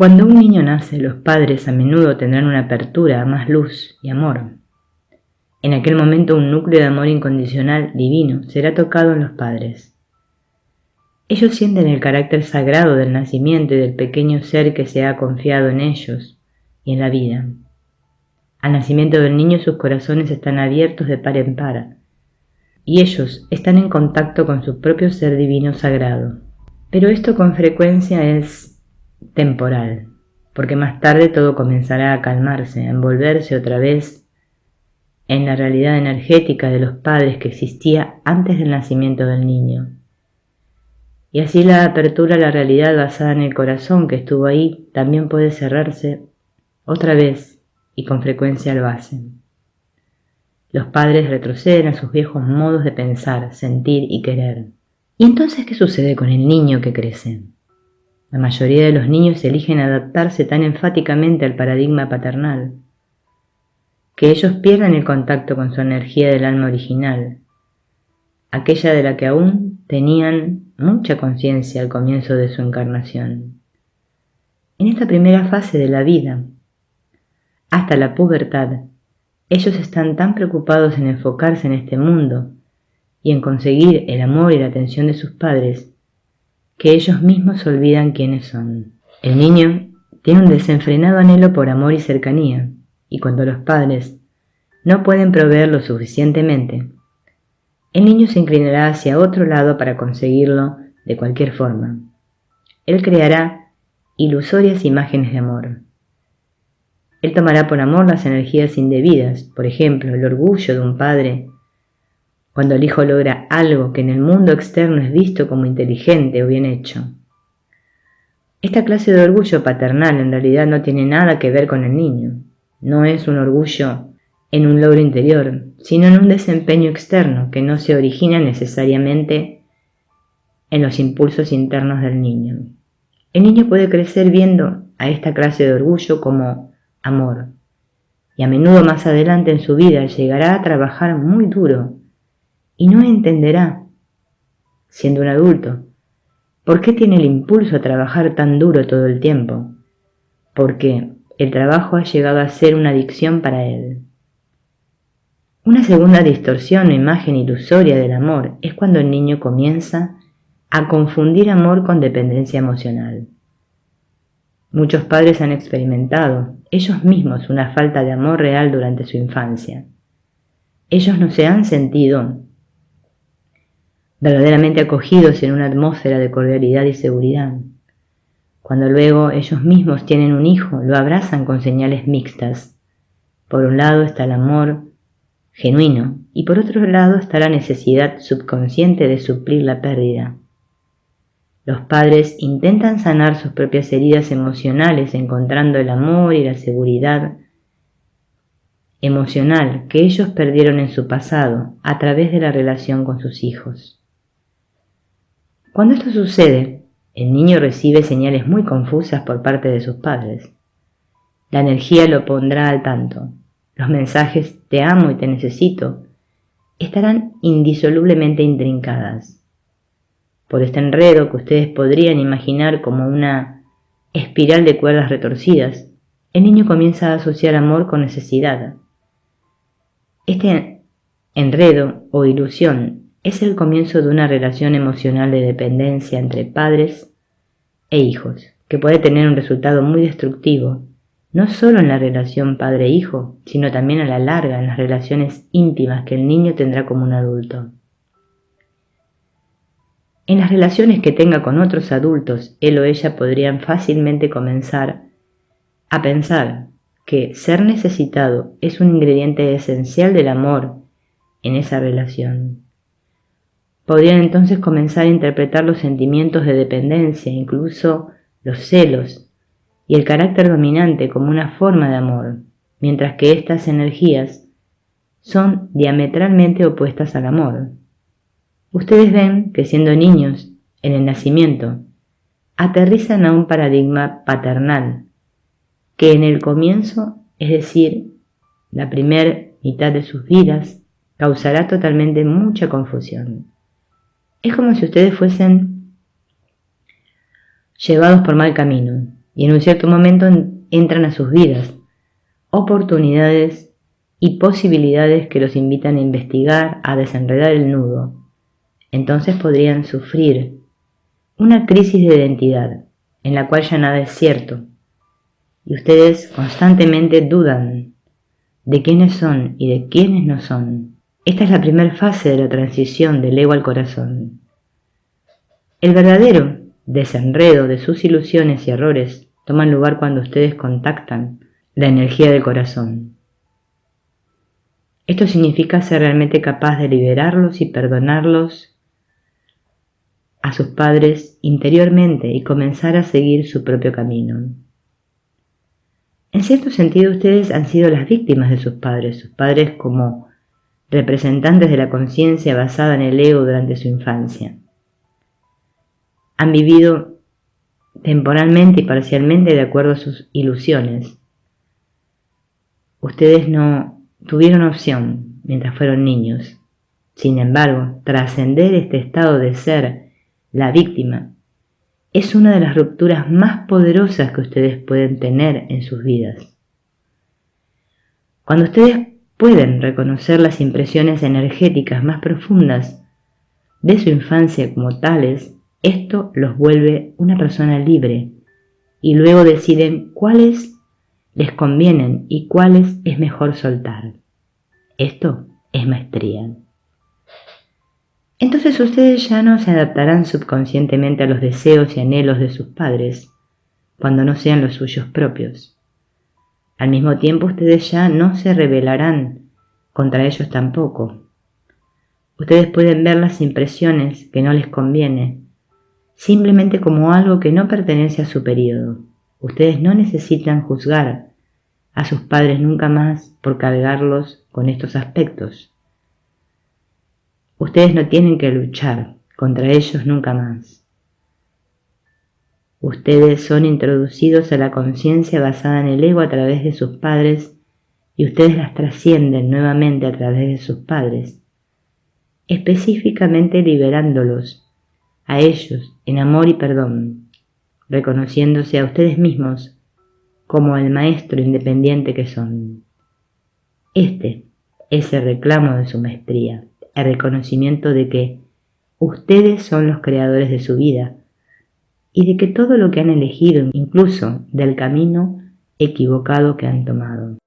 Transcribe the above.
Cuando un niño nace, los padres a menudo tendrán una apertura a más luz y amor. En aquel momento un núcleo de amor incondicional divino será tocado en los padres. Ellos sienten el carácter sagrado del nacimiento y del pequeño ser que se ha confiado en ellos y en la vida. Al nacimiento del niño sus corazones están abiertos de par en par, y ellos están en contacto con su propio ser divino sagrado. Pero esto con frecuencia es temporal, porque más tarde todo comenzará a calmarse, a envolverse otra vez en la realidad energética de los padres que existía antes del nacimiento del niño. Y así la apertura a la realidad basada en el corazón que estuvo ahí también puede cerrarse otra vez, y con frecuencia lo hacen. Los padres retroceden a sus viejos modos de pensar, sentir y querer. ¿Y entonces qué sucede con el niño que crece? La mayoría de los niños eligen adaptarse tan enfáticamente al paradigma paternal que ellos pierden el contacto con su energía del alma original, aquella de la que aún tenían mucha conciencia al comienzo de su encarnación. En esta primera fase de la vida, hasta la pubertad, ellos están tan preocupados en enfocarse en este mundo y en conseguir el amor y la atención de sus padres, que ellos mismos olvidan quiénes son. El niño tiene un desenfrenado anhelo por amor y cercanía, y cuando los padres no pueden proveerlo suficientemente, el niño se inclinará hacia otro lado para conseguirlo de cualquier forma. Él creará ilusorias imágenes de amor. Él tomará por amor las energías indebidas, por ejemplo, el orgullo de un padre cuando el hijo logra algo que en el mundo externo es visto como inteligente o bien hecho. Esta clase de orgullo paternal en realidad no tiene nada que ver con el niño. No es un orgullo en un logro interior, sino en un desempeño externo que no se origina necesariamente en los impulsos internos del niño. El niño puede crecer viendo a esta clase de orgullo como amor, y a menudo más adelante en su vida llegará a trabajar muy duro y no entenderá, siendo un adulto, por qué tiene el impulso a trabajar tan duro todo el tiempo, porque el trabajo ha llegado a ser una adicción para él. Una segunda distorsión o imagen ilusoria del amor es cuando el niño comienza a confundir amor con dependencia emocional. Muchos padres han experimentado ellos mismos una falta de amor real durante su infancia. Ellos no se han sentido verdaderamente acogidos en una atmósfera de cordialidad y seguridad. Cuando luego ellos mismos tienen un hijo, lo abrazan con señales mixtas. Por un lado está el amor genuino y por otro lado está la necesidad subconsciente de suplir la pérdida. Los padres intentan sanar sus propias heridas emocionales encontrando el amor y la seguridad emocional que ellos perdieron en su pasado a través de la relación con sus hijos. Cuando esto sucede, el niño recibe señales muy confusas por parte de sus padres. La energía lo pondrá al tanto. Los mensajes "te amo" y "te necesito" estarán indisolublemente intrincadas. Por este enredo que ustedes podrían imaginar como una espiral de cuerdas retorcidas, el niño comienza a asociar amor con necesidad. Este enredo o ilusión es el comienzo de una relación emocional de dependencia entre padres e hijos, que puede tener un resultado muy destructivo, no solo en la relación padre-hijo, sino también a la larga en las relaciones íntimas que el niño tendrá como un adulto. En las relaciones que tenga con otros adultos, él o ella podrían fácilmente comenzar a pensar que ser necesitado es un ingrediente esencial del amor en esa relación. Podrían entonces comenzar a interpretar los sentimientos de dependencia, incluso los celos y el carácter dominante como una forma de amor, mientras que estas energías son diametralmente opuestas al amor. Ustedes ven que siendo niños, en el nacimiento, aterrizan a un paradigma paternal, que en el comienzo, es decir, la primera mitad de sus vidas, causará totalmente mucha confusión. Es como si ustedes fuesen llevados por mal camino, y en un cierto momento entran a sus vidas oportunidades y posibilidades que los invitan a investigar, a desenredar el nudo. Entonces podrían sufrir una crisis de identidad en la cual ya nada es cierto y ustedes constantemente dudan de quiénes son y de quiénes no son. Esta es la primera fase de la transición del ego al corazón. El verdadero desenredo de sus ilusiones y errores toma lugar cuando ustedes contactan la energía del corazón. Esto significa ser realmente capaz de liberarlos y perdonarlos a sus padres interiormente y comenzar a seguir su propio camino. En cierto sentido, ustedes han sido las víctimas de sus padres como representantes de la conciencia basada en el ego durante su infancia. Han vivido temporalmente y parcialmente de acuerdo a sus ilusiones. Ustedes no tuvieron opción mientras fueron niños. Sin embargo, trascender este estado de ser la víctima es una de las rupturas más poderosas que ustedes pueden tener en sus vidas. Cuando ustedes pueden reconocer las impresiones energéticas más profundas de su infancia como tales, esto los vuelve una persona libre y luego deciden cuáles les convienen y cuáles es mejor soltar. Esto es maestría. Entonces ustedes ya no se adaptarán subconscientemente a los deseos y anhelos de sus padres cuando no sean los suyos propios. Al mismo tiempo ustedes ya no se rebelarán contra ellos tampoco. Ustedes pueden ver las impresiones que no les conviene simplemente como algo que no pertenece a su periodo. Ustedes no necesitan juzgar a sus padres nunca más por cargarlos con estos aspectos. Ustedes no tienen que luchar contra ellos nunca más. Ustedes son introducidos a la conciencia basada en el ego a través de sus padres y ustedes las trascienden nuevamente a través de sus padres, específicamente liberándolos a ellos en amor y perdón, reconociéndose a ustedes mismos como el maestro independiente que son. Este es el reclamo de su maestría, el reconocimiento de que ustedes son los creadores de su vida y de que todo lo que han elegido, incluso del camino equivocado que han tomado.